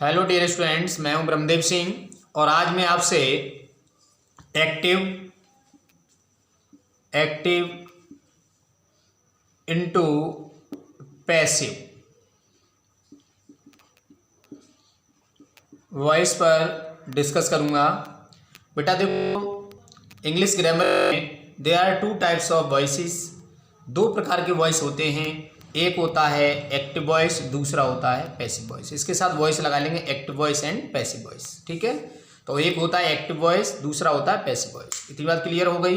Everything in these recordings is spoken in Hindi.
हेलो डियर स्टूडेंट्स, मैं हूं ब्रह्मदेव सिंह और आज मैं आपसे एक्टिव इनटू पैसिव वॉइस पर डिस्कस करूंगा। बेटा देखो, इंग्लिश ग्रामर में there are two types of voices. दो प्रकार के वॉइस होते हैं। एक होता है एक्टिव वॉइस, दूसरा होता है पैसिव वॉइस। इसके साथ वॉइस लगा लेंगे active voice and passive voice. ठीक है, तो एक होता है एक्टिव वॉइस, दूसरा होता है पैसिव वॉइस। इतनी बात क्लियर हो गई?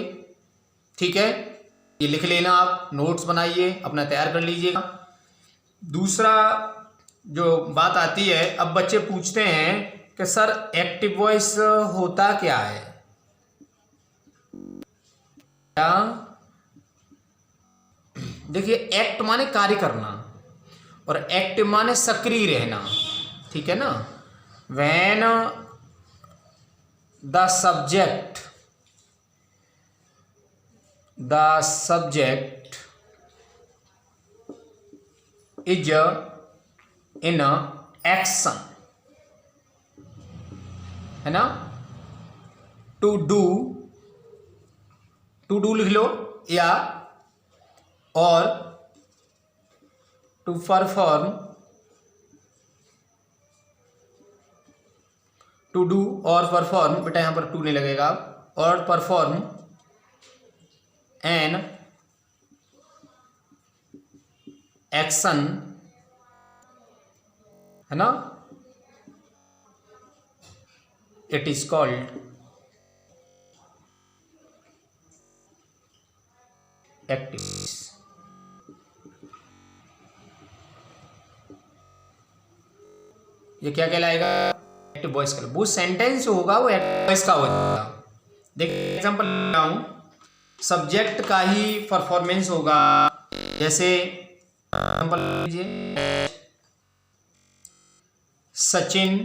ठीक है, ये लिख लेना, आप नोट्स बनाइए, अपना तैयार कर लीजिएगा। दूसरा जो बात आती है, अब बच्चे पूछते हैं कि सर एक्टिव वॉइस होता क्या है? देखिए, एक्ट माने कार्य करना और एक्टिव माने सक्रिय रहना। ठीक है ना? When the subject is in action, है ना? टू डू लिख लो, या और टू परफॉर्म, टू डू और परफॉर्म, बेटा यहां पर टू नहीं लगेगा, और परफॉर्म एन एक्शन, है ना? It is called active. ये क्या कहलाएगा? एक्टिव वॉइस का। वो सेंटेंस होगा वो एक्टिव वॉइस का हो जाएगा। देखिए एग्जांपल ले रहा हूं, सब्जेक्ट का ही परफॉर्मेंस होगा। जैसे एग्जांपल लीजिए, Sachin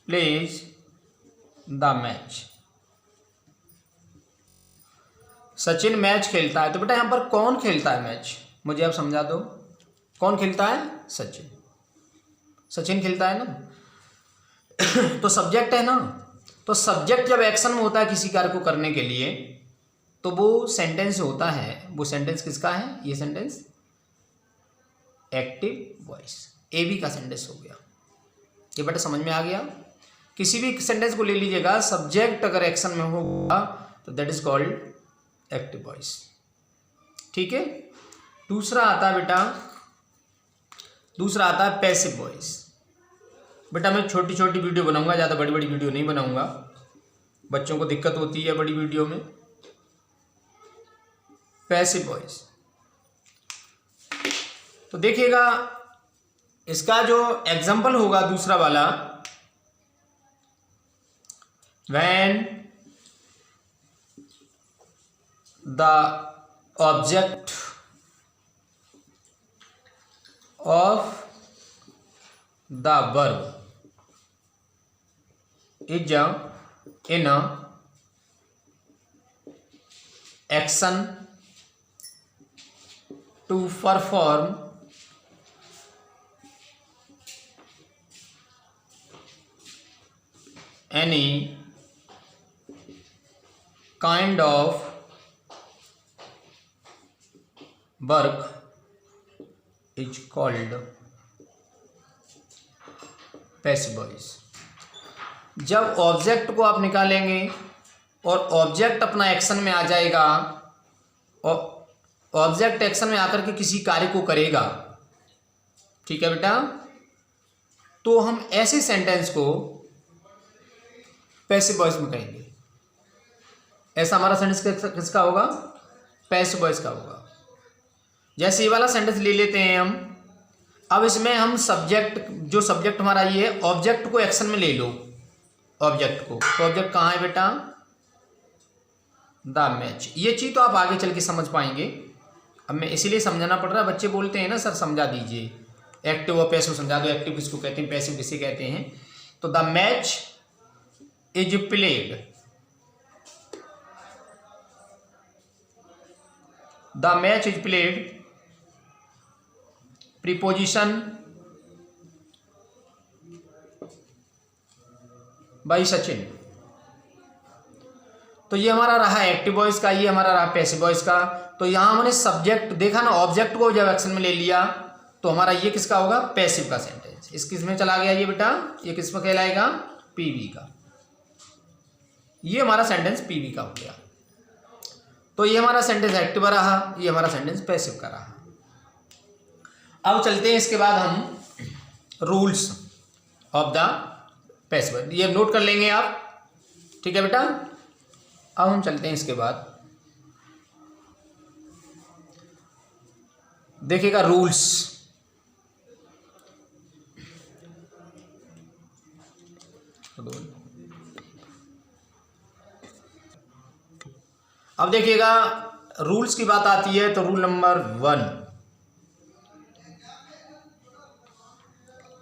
plays the match. Sachin match खेलता है, तो बेटा यहां पर कौन खेलता है मैच? मुझे आप समझा दो, कौन खेलता है? सचिन खेलता है ना। तो सब्जेक्ट है ना, तो सब्जेक्ट जब एक्शन में होता है किसी कार्य को करने के लिए, तो वो सेंटेंस होता है। वो सेंटेंस किसका है? ये सेंटेंस एक्टिव वॉइस, एबी का सेंटेंस हो गया। ये बेटा समझ में आ गया? किसी भी सेंटेंस को ले लीजिएगा, सब्जेक्ट अगर एक्शन में होगा तो that is called active voice. ठीक है। दूसरा आता है पैसिव वॉइस। बेटा मैं छोटी छोटी वीडियो बनाऊंगा, ज़्यादा बड़ी बड़ी वीडियो नहीं बनाऊंगा, बच्चों को दिक्कत होती है बड़ी वीडियो में। पैसिव वॉइस, तो देखिएगा इसका जो एग्जाम्पल होगा दूसरा वाला, when the object of the verb is in action to perform any kind of work is called passive voice. जब ऑब्जेक्ट को आप निकालेंगे और ऑब्जेक्ट अपना एक्शन में आ जाएगा और ऑब्जेक्ट एक्शन में आकर के किसी कार्य को करेगा, ठीक है बेटा, तो हम ऐसे सेंटेंस को पैसिव वॉइस में कहेंगे। ऐसा हमारा सेंटेंस किसका होगा? पैसिव वॉइस का होगा। जैसे ये वाला सेंटेंस ले लेते हैं हम। अब इसमें हम जो सब्जेक्ट हमारा ये है, ऑब्जेक्ट को एक्शन में ले लो, ऑब्जेक्ट को। तो ऑब्जेक्ट कहाँ है बेटा? The match. ये चीज़ तो आप आगे चल के समझ पाएंगे, अब मैं इसीलिए समझाना पड़ रहा है। बच्चे बोलते हैं ना सर समझा दीजिए, एक्टिव और पैसिव समझा दो, एक्टिव किसको कहते हैं, पैसिव किसे कहते हैं। तो the match is played, the match is played preposition by Sachin. तो ये हमारा रहा एक्टिव वॉइस का, ये हमारा रहा पैसिव वॉइस का। तो यहाँ हमने सब्जेक्ट देखा ना, ऑब्जेक्ट को जब एक्शन में ले लिया तो हमारा ये किसका होगा, पैसिव का सेंटेंस। इस किस में चला गया ये बेटा, ये किस में कहलाएगा, पीवी का। ये हमारा सेंटेंस पीवी का हो गया। तो ये हमारा सेंटेंस एक्टिव रहा, ये हमारा सेंटेंस पैसिव का रहा। अब चलते हैं इसके बाद हम रूल्स ऑफ द पैसिव, ये नोट कर लेंगे आप, ठीक है बेटा। अब हम चलते हैं इसके बाद, देखिएगा रूल्स। अब देखिएगा रूल्स की बात आती है तो रूल नंबर 1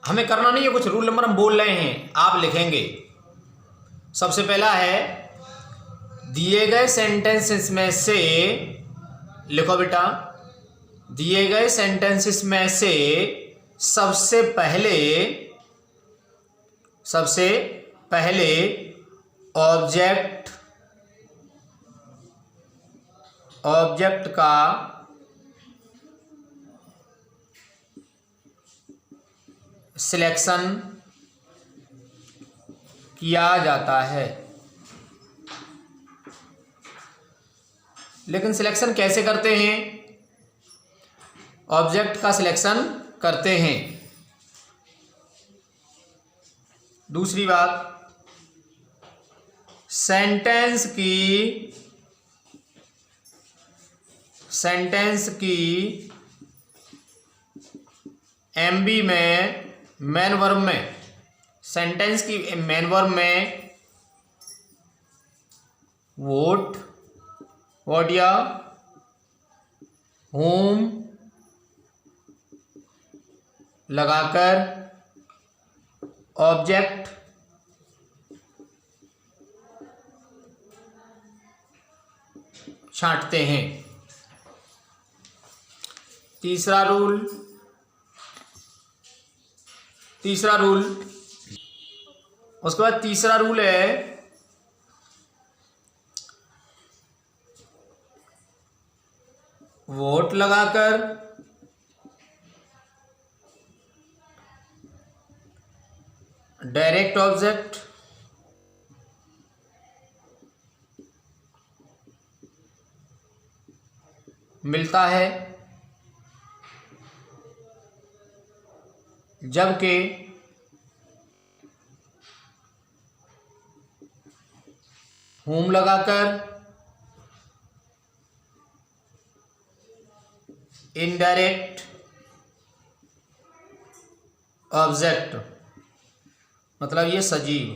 हमें करना नहीं है कुछ, रूल नंबर हम बोल रहे हैं, आप लिखेंगे। सबसे पहला है, दिए गए सेंटेंसेस में से, लिखो बेटा, दिए गए सेंटेंसेस में से सबसे पहले ऑब्जेक्ट का सिलेक्शन किया जाता है। लेकिन सिलेक्शन कैसे करते हैं, ऑब्जेक्ट का सिलेक्शन करते हैं। दूसरी बात, सेंटेंस की एमबी में, मेन वर्ब में, सेंटेंस की मेन वर्ब में व्हाट या whom लगाकर ऑब्जेक्ट छांटते हैं। तीसरा रूल, उसके बाद तीसरा रूल है, वोट लगाकर डायरेक्ट ऑब्जेक्ट मिलता है, जबकि होम लगाकर इनडायरेक्ट ऑब्जेक्ट, मतलब ये सजीव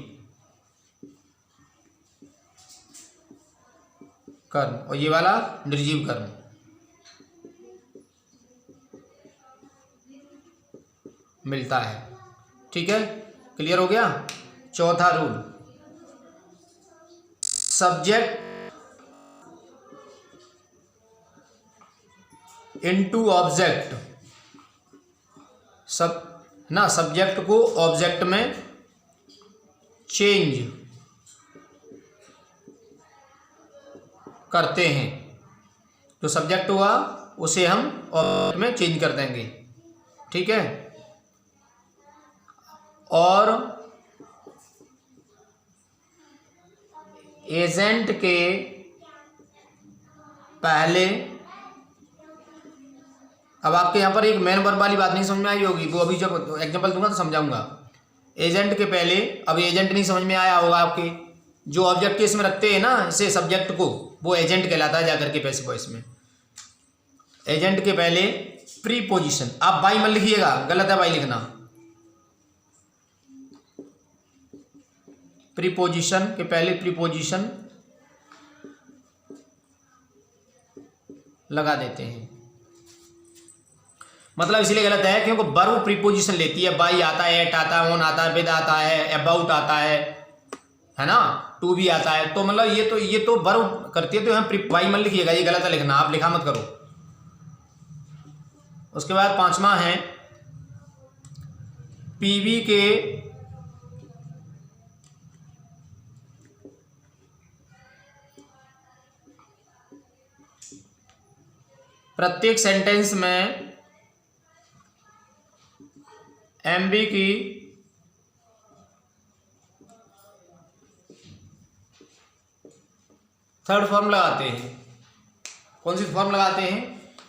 कर्म और ये वाला निर्जीव कर्म, मिलता है। ठीक है, क्लियर हो गया। चौथा rule, subject into object, subject को ऑब्जेक्ट में चेंज करते हैं। जो सब्जेक्ट हुआ उसे हम ऑब्जेक्ट में चेंज कर देंगे। ठीक है, और एजेंट के पहले, अब आपके यहाँ पर एक मेन वर्ब वाली बात नहीं समझ में आई होगी, वो अभी जब एग्जांपल दूंगा तो समझाऊंगा। एजेंट के पहले, अब एजेंट नहीं समझ में आया होगा आपके, जो ऑब्जेक्ट के इसमें रखते हैं ना इसे सब्जेक्ट को, वो एजेंट कहलाता है जाकर के पैसिव वॉइस में। एजेंट के पहले प्रीपोजिशन, आप बाई मत लिखिएगा, गलत है बाई लिखना। प्रीपोजिशन के पहले प्रीपोजिशन लगा देते हैं। मतलब इसलिए गलत है क्योंकि वर्ब प्रीपोजिशन लेती है, बाई आता है, एट आता है, ऑन आता है, विद आता है, अबाउट आता है ना, टू भी आता है। तो मतलब ये तो वर्ब करती है, तो यहाँ बाई मत लिखिएगा, ये गलत है लिखना, आप लिखा मत करो। उसके बाद पांचवा है पीवी के प्रत्येक सेंटेंस में एमबी की थर्ड फॉर्म लगाते हैं। कौन सी फॉर्म लगाते हैं?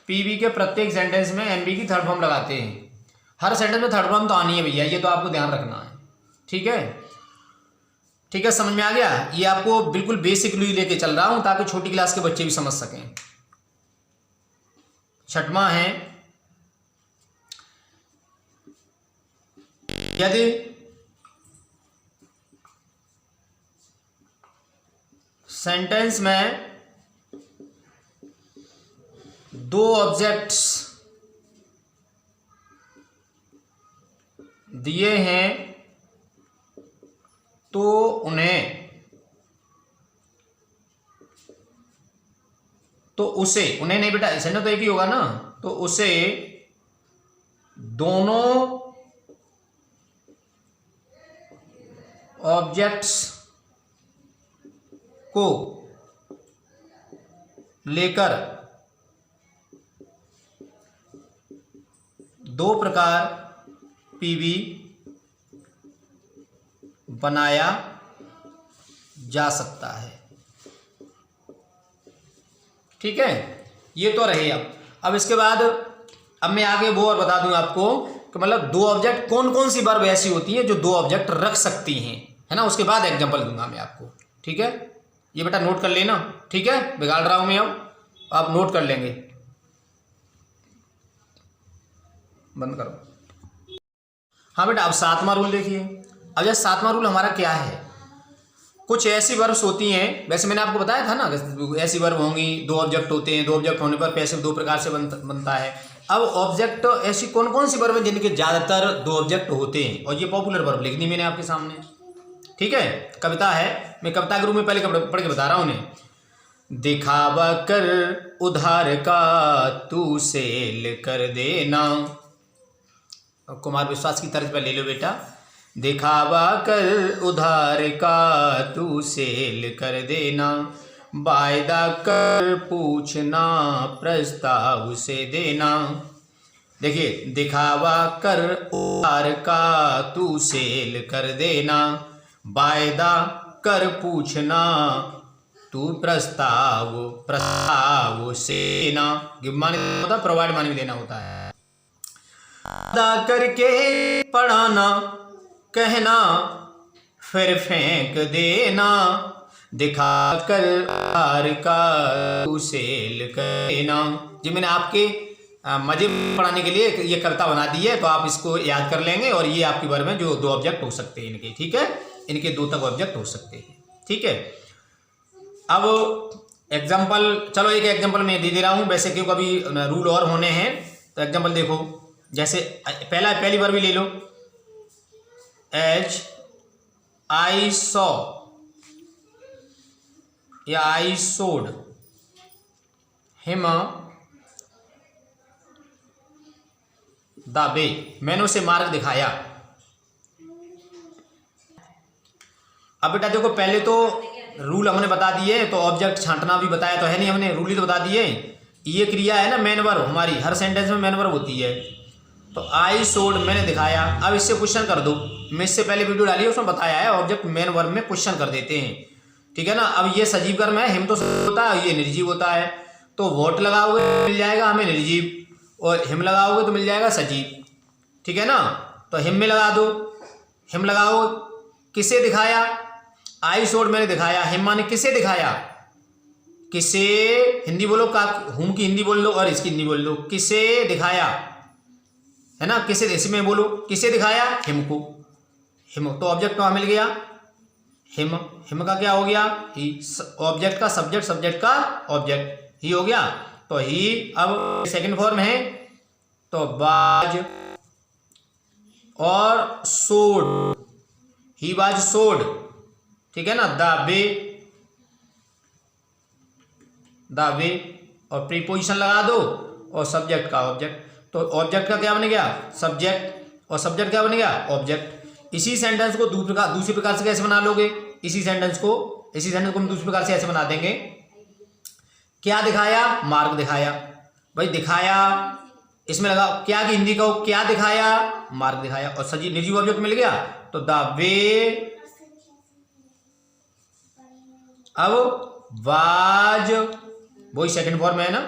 पीवी के प्रत्येक सेंटेंस में एमबी की थर्ड फॉर्म लगाते हैं। हर सेंटेंस में थर्ड फॉर्म तो आनी है भैया, ये तो आपको ध्यान रखना है। ठीक है, ठीक है, समझ में आ गया। ये आपको बिल्कुल बेसिकली लेके चल रहा हूं ताकि छोटी क्लास के बच्चे भी समझ सकें। छठवां है यदि सेंटेंस में दो ऑब्जेक्ट्स दिए हैं तो उन्हें नहीं बेटा, ऐसे ना तो एक ही होगा ना, तो उसे दोनों ऑब्जेक्ट्स को लेकर दो प्रकार पीवी बनाया जा सकता है। ठीक है, ये तो रहे। अब इसके बाद अब मैं आगे वो और बता दूंगा आपको कि मतलब दो ऑब्जेक्ट कौन कौन सी वर्ब ऐसी होती है जो दो ऑब्जेक्ट रख सकती हैं, है ना। उसके बाद एग्जांपल दूंगा मैं आपको। ठीक है, ये बेटा नोट कर लेना। ठीक है, बिगाड़ रहा हूं मैं, अब आप नोट कर लेंगे। बंद करो। हाँ बेटा, अब सातवां रूल देखिए। अब यह सातवां रूल हमारा क्या है? कुछ ऐसी वर्ब्स होती हैं, वैसे मैंने आपको बताया था ना, ऐसी वर्ब होंगी, दो ऑब्जेक्ट होते हैं, दो ऑब्जेक्ट होने पर पैसिव दो प्रकार से बनता है। अब ऑब्जेक्ट ऐसी कौन कौन सी वर्ब है जिनके ज्यादातर दो ऑब्जेक्ट होते हैं, और ये पॉपुलर वर्ब लिखनी मैंने आपके सामने। ठीक है, कविता है, मैं कविता के रूप में पहले पढ़ के बता रहा हूं उन्हें। दिखावा कर उधार का तू सेल कर देना। कुमार विश्वास की तर्ज पर ले लो बेटा। दिखावा कर उधार का तू सेल कर देना, वायदा कर पूछना प्रस्ताव से देना। देखिए, दिखावा कर उधार का तू सेल कर देना, वायदा कर पूछना तू प्रस्ताव से देना। गिव माने होता है, प्रोवाइड माने भी देना होता है। अदा करके पढ़ाना, कहना फिर फेंक देना, दिखा कर उधार का तू सेल कर देना। जी मैंने आपके मजे पढ़ाने के लिए ये कविता बना दी है, तो आप इसको याद कर लेंगे। और ये आपकी वर्ब में जो दो ऑब्जेक्ट हो सकते हैं इनके, ठीक है, इनके दो तक ऑब्जेक्ट हो सकते हैं। ठीक है, अब एग्जाम्पल, चलो एक एग्जाम्पल मैं दे दे रहा हूँ, वैसे क्योंकि अभी रूल और होने हैं, तो एग्जाम्पल देखो। जैसे पहली वर्ब भी ले लो, एज आई सॉ या आई सोड हिम द वे, मैंने उसे मार्ग दिखाया। अब बेटा देखो, पहले तो रूल हमने बता दिए, तो ऑब्जेक्ट छांटना भी बताया तो है नहीं हमने, रूल ही तो बता दिए। ये क्रिया है ना मेन वर्ब, हमारी हर सेंटेंस में मेन वर्ब होती है। तो आई सोड मैंने दिखाया। अब इससे क्वेश्चन कर दो, मैं इससे पहले वीडियो डाली है उसमें बताया है, ऑब्जेक्ट मेन वर्ब में क्वेश्चन कर देते हैं। ठीक है ना। अब ये सजीव कर्म है, हिम तो होता है, ये निर्जीव होता है। तो वोट लगाओगे मिल जाएगा हमें निर्जीव, और हिम लगाओगे तो मिल जाएगा सजीव। ठीक है ना। तो हिम में लगा दो, हिम लगाओ, किसे दिखाया, आई सोड मैंने दिखाया, हिम माने किसे दिखाया, किसे, हिंदी बोलो, का हुम की हिंदी बोल लो और इसकी हिंदी बोल लो, किसे दिखाया, है ना, किसे, इसमें बोलो किसे दिखाया, हिम को, हिम। तो ऑब्जेक्ट वहां मिल गया हिम, हिम का क्या हो गया, ही, ऑब्जेक्ट का सब्जेक्ट, सब्जेक्ट का ऑब्जेक्ट, ही हो गया। तो ही अब सेकंड फॉर्म है, तो बाज और सोड, ही वाज सोड। ठीक है ना। द वे और प्रीपोजिशन लगा दो और सब्जेक्ट का ऑब्जेक्ट। तो ऑब्जेक्ट का क्या बन गया, सब्जेक्ट, और सब्जेक्ट क्या बन गया, ऑब्जेक्ट। इसी सेंटेंस को दूसरी प्रकार से कैसे बना लोगे, इसी सेंटेंस को हम दूसरी प्रकार से ऐसे बना देंगे, क्या दिखाया, मार्क दिखाया। भाई दिखाया इसमें लगा क्या की हिंदी का हो, क्या दिखाया, मार्क दिखाया, और सजीव निर्जीव ऑब्जेक्ट मिल गया। तो द वे अब वाज, वही सेकंड फॉर्म है ना,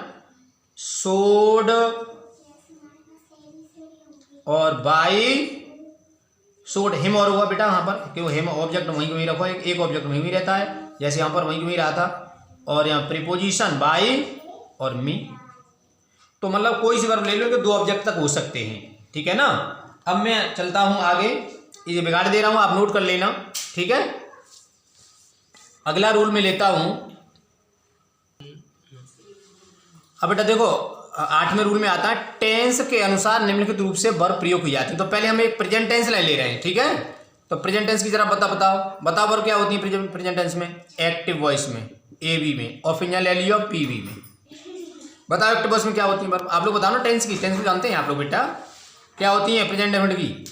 सोड और बाई सोड हिम और हुआ बेटा वहां पर, क्यों हिम ऑब्जेक्ट वहीं वहीं रखो, एक ऑब्जेक्ट वहीं रहा था, जैसे यहां पर वहीं वहीं रहा था। और यहाँ प्रीपोजिशन बाई और मी, तो मतलब कोई सी वर्ब ले लो कि दो ऑब्जेक्ट तक हो सकते हैं, ठीक है ना। अब मैं चलता हूं आगे, ये बिगाड़ दे रहा हूं, आप नोट कर लेना, ठीक है। अगला रूल में लेता हूं। अब बेटा देखो 8वें रूल में आता है टेंस के अनुसार निम्नलिखित रूप से वर्ब प्रयोग की जाती है। तो पहले हम एक प्रेजेंट टेंस ले रहे हैं, ठीक है। तो प्रेजेंट टेंस की जरा बताओ वर्ब क्या होती है प्रेजेंट टेंस में, एक्टिव वॉइस में, एबी में, और फिर ले लियो पीवी में। बताओ एक्टिव वॉइस में क्या होती है वर्ब, आप लोग बताओ ना। टेंस की जानते हैं आप लोग बेटा, क्या होती है प्रेजेंट डेफिनेट की,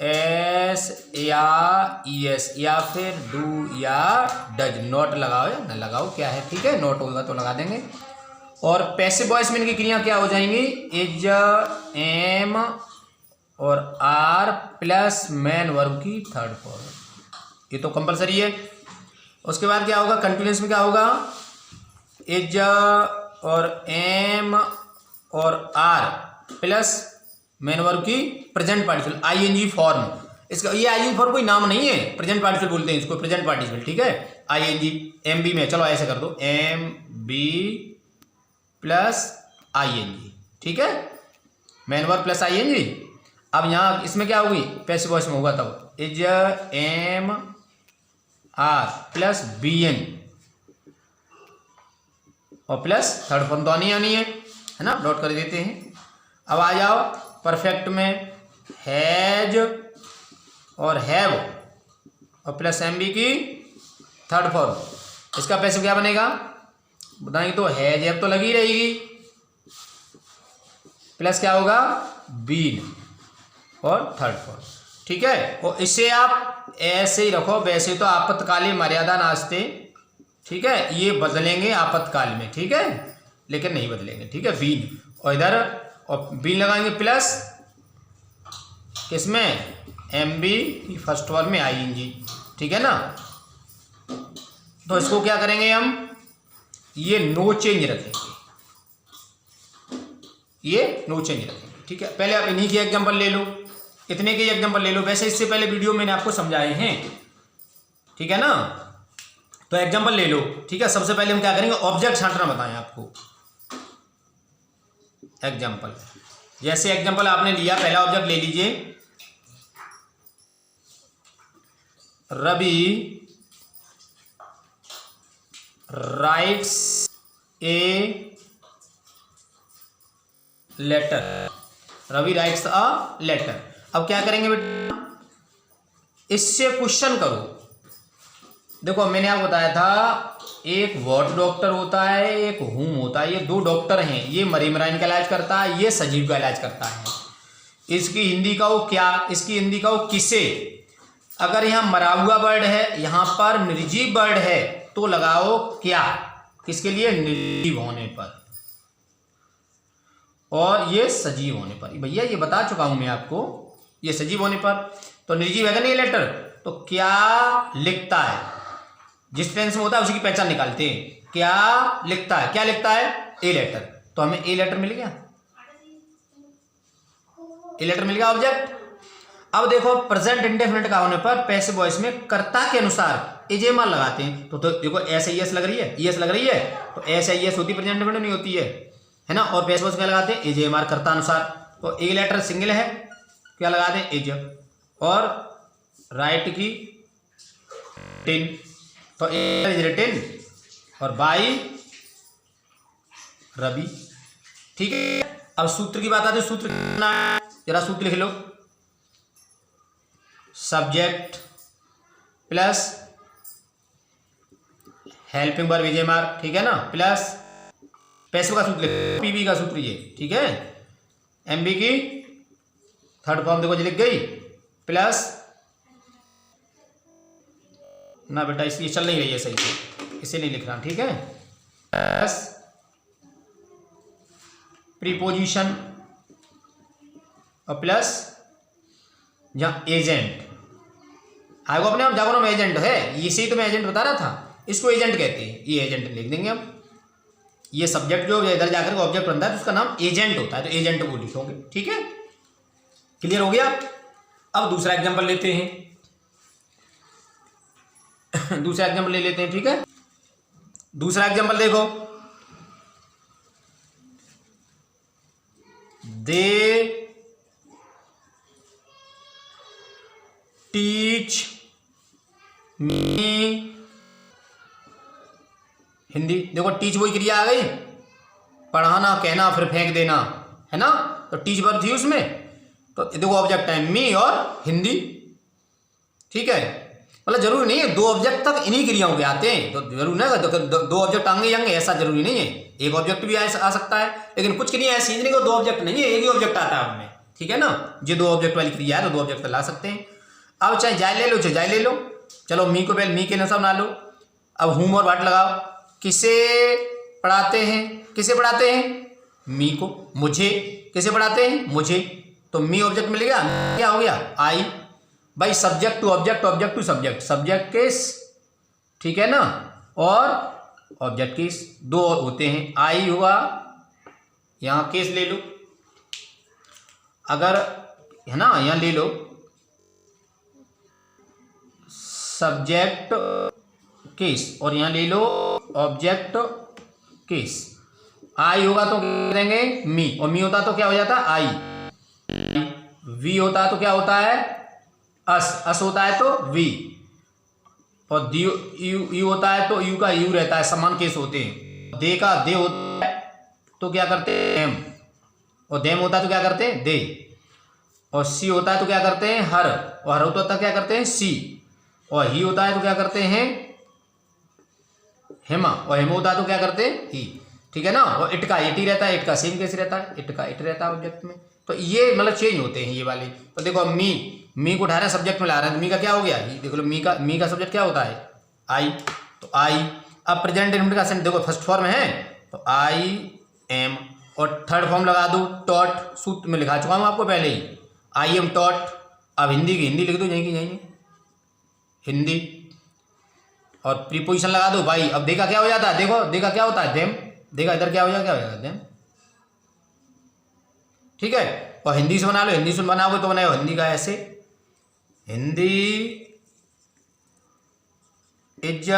एस या ईएस, या फिर डू या डज, नॉट लगाओ या न लगाओ, क्या है, ठीक है, नॉट होगा तो लगा देंगे। और पैसिव वॉइस में इनकी क्रिया क्या हो जाएंगी, इज, एम और आर प्लस मैन वर्ब की थर्ड फॉर्म, ये तो कंपलसरी है। उसके बाद क्या होगा, कंटिन्यूअस में क्या होगा, इज और एम और आर प्लस मैन वर्ब की प्रेजेंट पार्टिसिपल आईएनजी फॉर्म। इसका ये आईएनजी फॉर्म कोई नाम नहीं है, प्रेजेंट पार्टिसिपल बोलते हैं इसको, प्रेजेंट पार्टिसिपल, ठीक है। आईएनजी एम बी में, चलो ऐसे कर दो, एम बी प्लस आईएनजी, ठीक है, मैन वर्ब प्लस आईएनजी। अब यहाँ इसमें क्या होगी, पैसिव वॉइस में होगा तब is am are plus been और प्लस थर्ड फॉर्म तो आनी है ना, डॉट कर देते हैं। अब आ जाओ परफेक्ट में, हैज और हैव और प्लस एम बी की थर्ड फॉर्म, इसका पैसिव क्या बनेगा बताएंगे, तो हैज हैव तो लगी रहेगी, प्लस क्या होगा बीन और थर्ड फॉर्म, ठीक है। और इससे आप ऐसे ही रखो, वैसे तो आपातकालीन मर्यादा नास्ते, ठीक है, ये बदलेंगे आपातकाल में, ठीक है, लेकिन नहीं बदलेंगे, ठीक है, बीन, और इधर और बीन लगाएंगे प्लस किसमें, एम बी की फर्स्ट फॉर्म में आईएनजी, ठीक है ना। तो इसको क्या करेंगे हम, ये नो चेंज रखेंगे, ये नो चेंज रखेंगे, ठीक है। पहले आप इन्हीं की एग्जांपल ले लो, इतने के एग्जांपल ले लो, वैसे इससे पहले वीडियो मैंने आपको समझाए हैं, ठीक है ना। तो एग्जांपल ले लो, ठीक है। सबसे पहले हम क्या करेंगे, ऑब्जेक्ट छांटना बताएं आपको। एग्जांपल, जैसे एग्जांपल आपने लिया, पहला ऑब्जेक्ट ले लीजिए, Ravi writes a letter, Ravi writes a letter. अब क्या करेंगे बेटा, इससे क्वेश्चन करो। देखो मैंने आपको बताया था एक व्हाट डॉक्टर होता है, एक हुम होता है, ये दो डॉक्टर हैं, ये मरीमराइन का इलाज करता है, ये सजीव का इलाज करता है। इसकी हिंदी का वो क्या, इसकी हिंदी का वो किसे। अगर यहाँ मरा हुआ वर्ड है, यहाँ पर निर्जीव वर्ड है, तो लगाओ क्या, किसके लिए, निर्जीव होने पर, और ये सजीव होने पर। भैया ये बता चुका हूं मैं आपको, ये सजीव होने पर, तो निर्जीव है ना ये लेटर, तो क्या लिखता है, जिस टेंस में होता है उसी की पहचान निकालते हैं, क्या लिखता है, क्या लिखता है, ए लेटर, तो हमें ए लेटर मिल गया, ए लेटर मिल गया ऑब्जेक्ट। अब देखो प्रेजेंट इंडेफिनिट का होने पर पैसिव वॉइस में कर्ता के अनुसार एजेमा लगाते हैं, तो देखो एस आई एस लग रही है, ईएस लग रही है, तो एस आई एस होती प्रेजेंट इंडेफिनिट नहीं होती है ना। और पैसिव वॉइस क्या लगाते हैं, एजेएमआर कर्ता अनुसार, तो ए लेटर सिंगल है, क्या लगाते हैं, एज, और राइट की टिन, तो इज रिटन और बाई रवि, ठीक है। अब सूत्र की बात आती है, सूत्र जरा सूत्र लिख लो, सब्जेक्ट प्लस हेल्पिंग वर्ब एजेएमआर, ठीक है ना, प्लस पैसिव का सूत्र लिखो, पीवी का सूत्र ये, ठीक है, MB की थर्ड फॉर्म देखो जो लिख गई, प्लस ना बेटा इसकी चल नहीं रही है सही से, इसे नहीं लिख रहा, ठीक है, प्लस प्रीपोजिशन और प्लस जहाँ एजेंट आएगा अपने आप, जागो ना एजेंट है, इसे ही तो मैं एजेंट बता रहा था, इसको एजेंट कहते हैं, ये एजेंट लिख देंगे हम। ये सब्जेक्ट जो इधर जाकर के ऑब्जेक्ट बनता है तो उसका नाम एजेंट होता है, तो एजेंट को लिखोगे, ठीक है, क्लियर हो गया। अब दूसरा एग्जांपल लेते हैं, दूसरा एग्जांपल ले लेते हैं, ठीक है। दूसरा एग्जांपल देखो, दे टीच मी हिंदी, देखो टीच वही क्रिया आ गई, पढ़ाना, कहना, फिर फेंक देना, है ना, तो टीच वर्ब थी उसमें, तो देखो ऑब्जेक्ट है मी और हिंदी, ठीक है। मतलब जरूरी नहीं है दो ऑब्जेक्ट तक इन्हीं क्रियाओं के आते हैं, तो जरूरी ना दो ऑब्जेक्ट आएंगे ऐसा जरूरी नहीं है, एक ऑब्जेक्ट भी आ सकता है, लेकिन कुछ क्रिया ऐसी नहीं दो ऑब्जेक्ट नहीं है, एक ही ऑब्जेक्ट आता है उनमें, ठीक है ना, ये दो ऑब्जेक्ट वाली क्रिया है तो दो ऑब्जेक्ट ला सकते हैं। अब चाहे जाए ले लो चाहे जाए ले लो, चलो मी को पहले मी के नसब ना लो, अब हुम और वाट लगाओ, किसे पढ़ाते हैं, किसे पढ़ाते हैं, मी को, मुझे किसे पढ़ाते हैं, मुझे, तो मी ऑब्जेक्ट मिल गया, क्या हो गया, आई, भाई subject to object, object to subject, subject case, ठीक है ना, और ऑब्जेक्ट केस दो होते हैं, आई हुआ, यहां केस ले लो, अगर है ना यहां ले लो सब्जेक्ट केस और यहां ले लो ऑब्जेक्ट केस, आई होगा तो क्या देंगे मी, और मी होता तो क्या हो जाता आई, वी होता तो क्या होता है अस, अस होता है तो वी, और यू होता है तो यू का यू रहता है, समान केस होते हैं, दे का दे होता है तो क्या करते हैं देम, और देम होता है तो क्या करते हैं दे, और सी होता है तो क्या करते हैं हर, और हर होता है क्या करते हैं सी, और ही होता है तो क्या करते हैं हेमा, और हेमा होता है तो क्या करते हैं ही, ठीक है ना, और इट का इट ही रहता है, इट का सेम केस रहता है, इट का इट रहता है ऑब्जेक्ट में, तो ये मतलब चेंज होते हैं ये वाले। तो देखो मी को उठा रहे हैं सब्जेक्ट में ला रहे हैं, तो मी का क्या हो गया ही, देख लो मी का सब्जेक्ट क्या होता है आई, तो आई, अब प्रेजेंट इंडेफिनिट का सेंस देखो फर्स्ट फॉर्म है तो आई एम, और थर्ड फॉर्म लगा दो टॉट, सूत्र में लिखा चुका हूँ आपको पहले ही, आई एम टॉट, अब हिंदी की हिंदी लिख दो यहीं की यहीं हिंदी, और प्रीपोजिशन लगा दो भाई, अब देखा क्या हो जाता है, देखो देखा क्या होता है देम, देखा इधर क्या हो जाएगा, क्या हो जाएगा देम, ठीक है, और हिंदी से बना लो, हिंदी से बनाओगे तो बनाओ हिंदी का ऐसे, Hindi is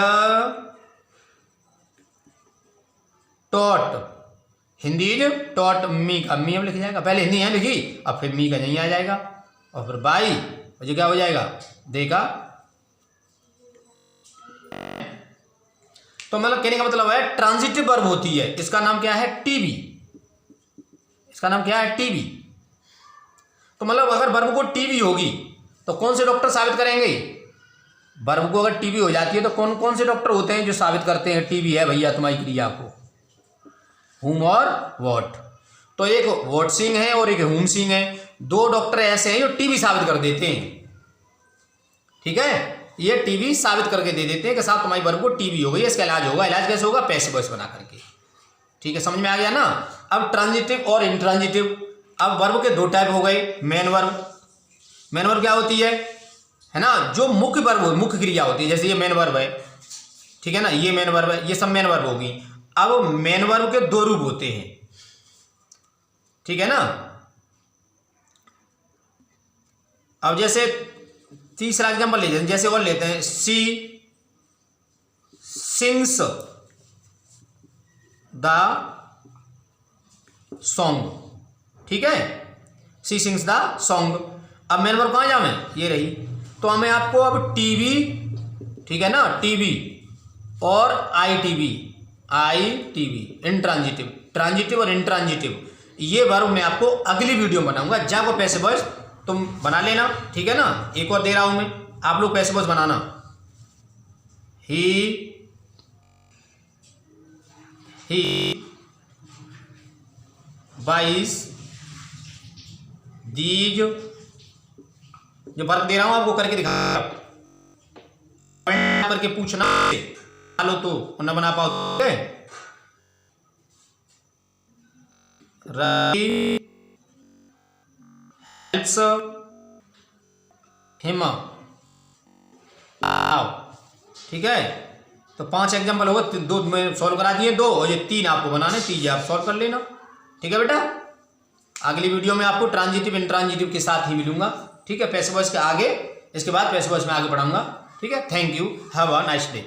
taught, Hindi is taught me, अब मी अब लिख जाएगा, पहले हिंदी यहाँ लिखी अब फिर मी का यहीं आ जाएगा, और फिर बाई मुझे क्या हो जाएगा देखा, तो मतलब कहने का मतलब है ट्रांजिटिव वर्ब होती है, इसका नाम क्या है टीबी, इसका नाम क्या है टीबी, तो मतलब अगर वर्ब को टीबी होगी तो कौन से डॉक्टर साबित करेंगे, वर्ब को अगर टीबी हो जाती है तो कौन कौन से डॉक्टर होते हैं जो साबित करते हैं टीबी है भैया तुम्हारी क्रिया को, हुम और व्हाट, तो एक व्हाट सिंह है और एक हुम सिंह है, दो डॉक्टर ऐसे हैं जो टीबी साबित कर देते हैं, ठीक है, ये टीबी साबित करके दे देते हैं कि साहब तुम्हारी वर्ब को टीबी हो गई, इसका इलाज होगा, इलाज कैसे होगा पैसिव वॉइस बना करके, ठीक है, समझ में आ गया ना। अब ट्रांजिटिव और इंट्रांजिटिव, अब वर्ब के दो टाइप हो गए, मेन वर्ब क्या होती है ना, जो मुख्य वर्ब मुख्य क्रिया होती है, जैसे ये मेन वर्ब है, ठीक है ना, ये मेन वर्ब है, ये सब मेन वर्ब होगी। अब मेन वर्ब के दो रूप होते हैं, ठीक है ना, अब जैसे तीसरा एग्जांपल ले लेते, जैसे और लेते हैं सी सिंग्स द सॉन्ग, ठीक है, सी सिंग्स द सॉन्ग, अब मेन वर्ब कहां जावे ये रही, तो हमें आपको अब टीवी, ठीक है ना, टीवी और आईटीवी इंट्रांजिटिव, ट्रांजिटिव और इंट्रांजिटिव, ये वर्ब मैं आपको अगली वीडियो में बनाऊंगा, जाको पैसिव वॉइस तुम बना लेना, ठीक है ना, एक और दे रहा हूं मैं, आप लोग पैसिव वॉइस बनाना, ही बाइज दीज, जो फर्क दे रहा हूं आपको करके दिखा, करके पूछना लो तो न बना पाओ। हेल्प्स हिम, ठीक है। तो 5 एग्जाम्पल होगा, 2 में सॉल्व करा दिए 2, और ये 3 आपको बनाने, 3 आप सॉल्व कर लेना, ठीक है बेटा। अगली वीडियो में आपको ट्रांजिटिव इंट्रांजिटिव के साथ ही मिलूंगा, ठीक है। पैसिव वॉइस के आगे, इसके बाद पैसिव वॉइस में आगे पढ़ाऊंगा, ठीक है। Thank you, have a nice day.